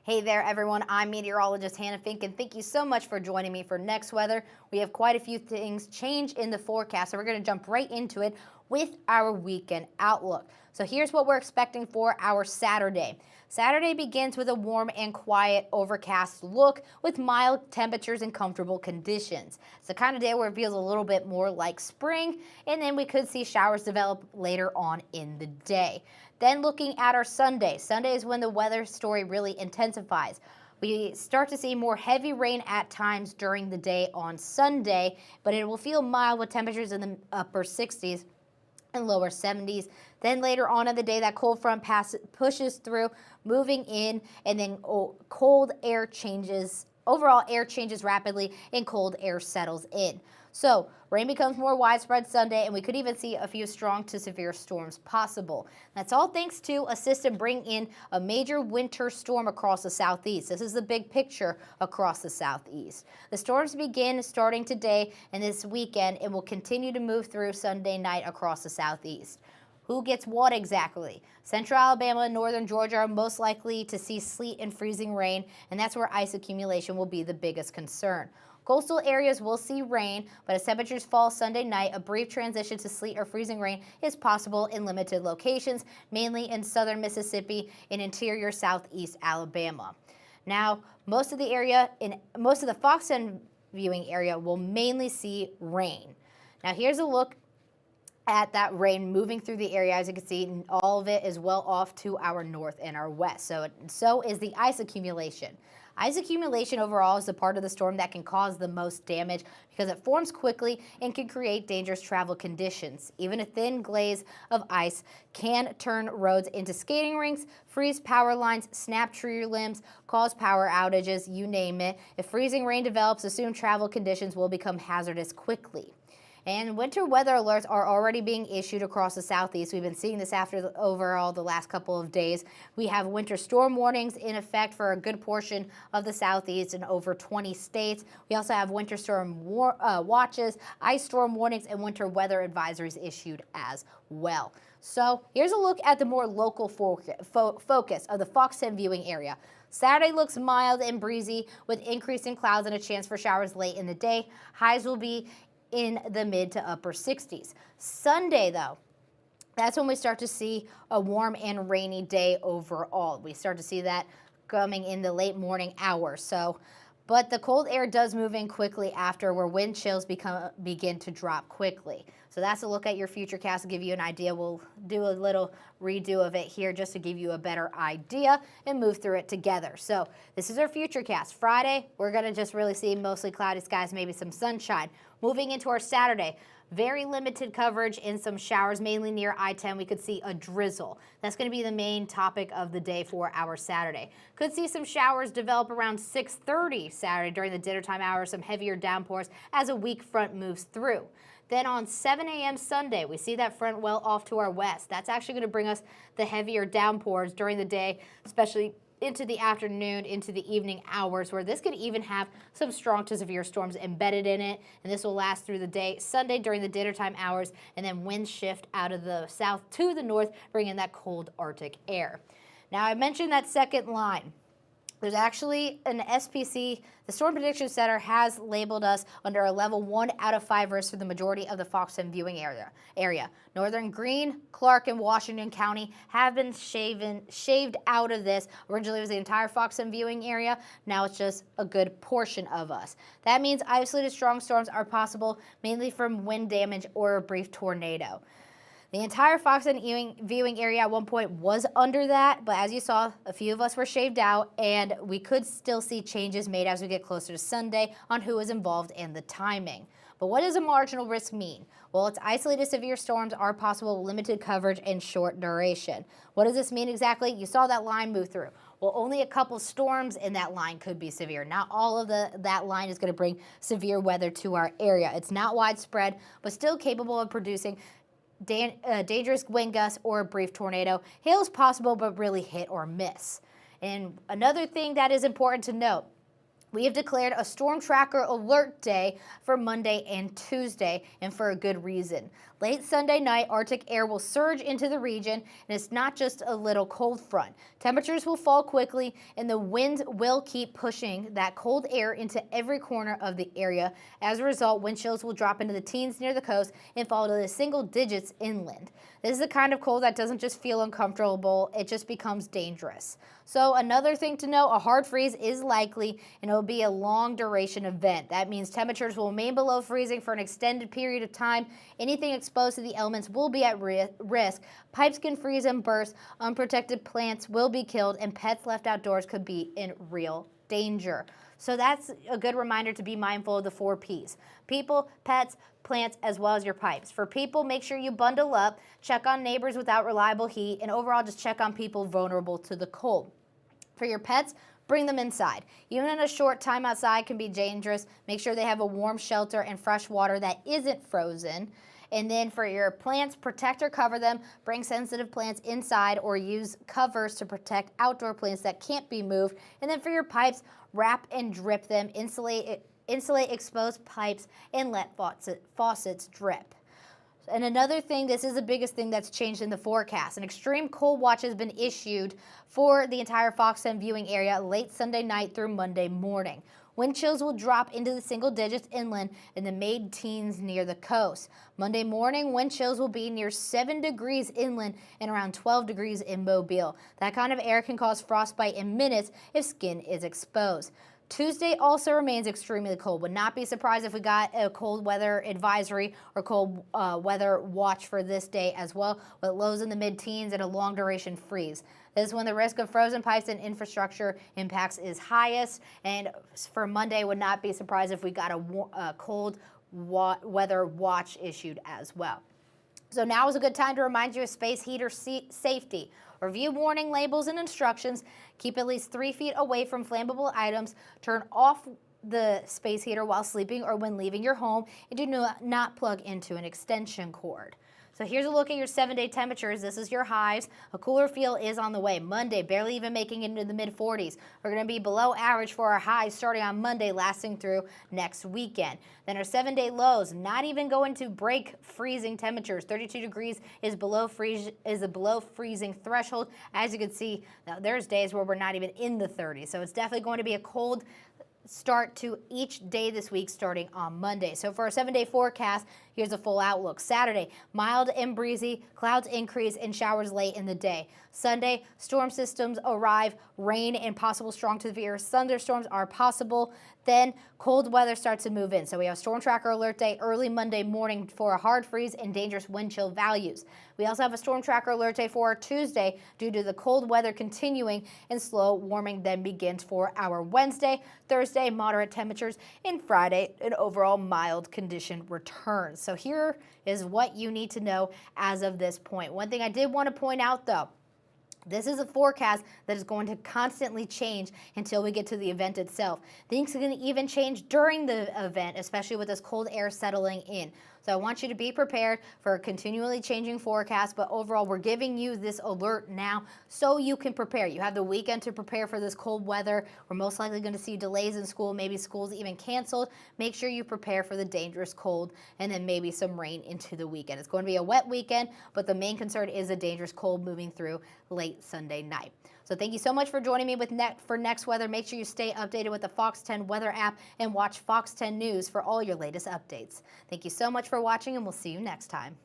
Hey there, everyone. I'm meteorologist Hannah Fink, and thank you so much for joining me for Next Weather. We have quite a few things change in the forecast, so we're going to jump right into it with our weekend outlook. So here's what we're expecting for our Saturday. Saturday begins with a warm and quiet overcast look with mild temperatures and comfortable conditions. It's the kind of day where it feels a little bit more like spring, and then we could see showers develop later on in the day. Then looking at our Sunday. Sunday is when the weather story really intensifies. We start to see more heavy rain at times during the day on Sunday, but it will feel mild with temperatures in the upper 60s and lower 70s. Then later on in the day, that cold front pushes through, moving in, and then cold air changes. Overall, air changes rapidly and cold air settles in. So rain becomes more widespread Sunday, and we could even see a few strong to severe storms possible. That's all thanks to a system bringing in a major winter storm across the southeast. This is the big picture across the southeast. The storms begin starting today and this weekend and will continue to move through Sunday night across the southeast. Who gets what exactly? Central Alabama and northern Georgia are most likely to see sleet and freezing rain, and that's where ice accumulation will be the biggest concern. Coastal areas will see rain, but as temperatures fall Sunday night, a brief transition to sleet or freezing rain is possible in limited locations, mainly in southern Mississippi and interior southeast Alabama. Now, most of the Fox End viewing area will mainly see rain. Now, here's a look at that rain moving through the area. As you can see, all of it is well off to our north and our west. So is the ice accumulation. Ice accumulation overall is the part of the storm that can cause the most damage because it forms quickly and can create dangerous travel conditions. Even a thin glaze of ice can turn roads into skating rinks, freeze power lines, snap tree limbs, cause power outages, you name it. If freezing rain develops, assume travel conditions will become hazardous quickly. And winter weather alerts are already being issued across the southeast. We've been seeing this overall the last couple of days. We have winter storm warnings in effect for a good portion of the southeast in over 20 states. We also have winter storm watches, ice storm warnings, and winter weather advisories issued as well. So here's a look at the more local focus of the Fox 10 viewing area. Saturday looks mild and breezy with increasing clouds and a chance for showers late in the day. Highs will be in the mid to upper 60s. Sunday, though, that's when we start to see a warm and rainy day overall. We start to see that coming in the late morning hours. But the cold air does move in quickly after, where wind chills begin to drop quickly. So that's a look at your futurecast to give you an idea. We'll do a little redo of it here just to give you a better idea and move through it together. So this is our futurecast. Friday, we're going to just really see mostly cloudy skies, maybe some sunshine. Moving into our Saturday, very limited coverage and some showers, mainly near I-10. We could see a drizzle. That's going to be the main topic of the day for our Saturday. Could see some showers develop around 6:30 Saturday during the dinner time hours, some heavier downpours as a weak front moves through. Then on 7 a.m. Sunday, we see that front well off to our west. That's actually going to bring us the heavier downpours during the day, especially into the afternoon, into the evening hours, where this could even have some strong to severe storms embedded in it, and this will last through the day Sunday during the dinner time hours, and then winds shift out of the south to the north, bringing that cold Arctic air. Now, I mentioned that second line. There's actually an SPC. The Storm Prediction Center has labeled us under a level 1 out of 5 risk for the majority of the Fox 10 viewing area. Northern Greene, Clark, and Washington County have been shaved out of this. Originally, it was the entire Fox 10 viewing area. Now it's just a good portion of us. That means isolated strong storms are possible, mainly from wind damage or a brief tornado. The entire Fox 10 viewing area at one point was under that, but as you saw, a few of us were shaved out, and we could still see changes made as we get closer to Sunday on who is involved and the timing. But what does a marginal risk mean? Well, it's isolated severe storms are possible, limited coverage, and short duration. What does this mean exactly? You saw that line move through. Well, only a couple storms in that line could be severe. Not all of that line is going to bring severe weather to our area. It's not widespread, but still capable of producing dangerous wind gusts or a brief tornado. Hail is possible, but really hit or miss. And another thing that is important to note, We have declared a storm tracker alert day for Monday and Tuesday, and for a good reason. Late Sunday night, Arctic air will surge into the region, and it's not just a little cold front. Temperatures will fall quickly, and the wind will keep pushing that cold air into every corner of the area. As a result, wind chills will drop into the teens near the coast and fall to the single digits inland. This is the kind of cold that doesn't just feel uncomfortable, it just becomes dangerous. So another thing to know, a hard freeze is likely, and it will be a long duration event. That means temperatures will remain below freezing for an extended period of time. Anything exposed to the elements will be at risk. Pipes can freeze and burst, unprotected plants will be killed, and pets left outdoors could be in real danger. So that's a good reminder to be mindful of the 4 Ps. People, pets, plants, as well as your pipes. For people, make sure you bundle up, check on neighbors without reliable heat, and overall just check on people vulnerable to the cold. For your pets, bring them inside. Even in a short time outside can be dangerous. Make sure they have a warm shelter and fresh water that isn't frozen. And then for your plants, protect or cover them. Bring sensitive plants inside or use covers to protect outdoor plants that can't be moved. And then for your pipes, wrap and drip them. Insulate exposed pipes and let faucets drip. And another thing, this is the biggest thing that's changed in the forecast. An extreme cold watch has been issued for the entire Fox 10 viewing area late Sunday night through Monday morning. Wind chills will drop into the single digits inland and the mid-teens near the coast. Monday morning, wind chills will be near 7 degrees inland and around 12 degrees in Mobile. That kind of air can cause frostbite in minutes if skin is exposed. Tuesday also remains extremely cold. Would not be surprised if we got a cold weather advisory or cold weather watch for this day as well, with lows in the mid-teens and a long duration freeze. This is when the risk of frozen pipes and infrastructure impacts is highest. And for Monday, would not be surprised if we got a cold weather watch issued as well. So now is a good time to remind you of space heater safety. Review warning labels and instructions. Keep at least 3 feet away from flammable items. Turn off the space heater while sleeping or when leaving your home, and do not plug into an extension cord. So here's a look at your 7-day temperatures. This is your highs. A cooler feel is on the way. Monday, barely even making it into the mid-40s. We're going to be below average for our highs starting on Monday, lasting through next weekend. Then our 7-day lows, not even going to break freezing temperatures. 32 degrees is the below freezing threshold. As you can see, now there's days where we're not even in the 30s. So it's definitely going to be a cold start to each day this week starting on Monday. So for our 7-day forecast, here's a full outlook. Saturday, mild and breezy, clouds increase and showers late in the day. Sunday, storm systems arrive, rain and possible strong to severe thunderstorms are possible. Then cold weather starts to move in. So we have storm tracker alert day early Monday morning for a hard freeze and dangerous wind chill values. We also have a storm tracker alert day for our Tuesday due to the cold weather continuing, and slow warming then begins for our Wednesday. Thursday, moderate temperatures, and Friday, an overall mild condition returns. So here is what you need to know as of this point. One thing I did want to point out though, this is a forecast that is going to constantly change until we get to the event itself. Things are going to even change during the event, especially with this cold air settling in. So I want you to be prepared for a continually changing forecast, but overall we're giving you this alert now so you can prepare. You have the weekend to prepare for this cold weather. We're most likely going to see delays in school, maybe schools even canceled. Make sure you prepare for the dangerous cold and then maybe some rain into the weekend. It's going to be a wet weekend, but the main concern is a dangerous cold moving through late Sunday night. So thank you so much for joining me for Next Weather. Make sure you stay updated with the Fox 10 weather app and watch Fox 10 News for all your latest updates. Thank you so much for watching, and we'll see you next time.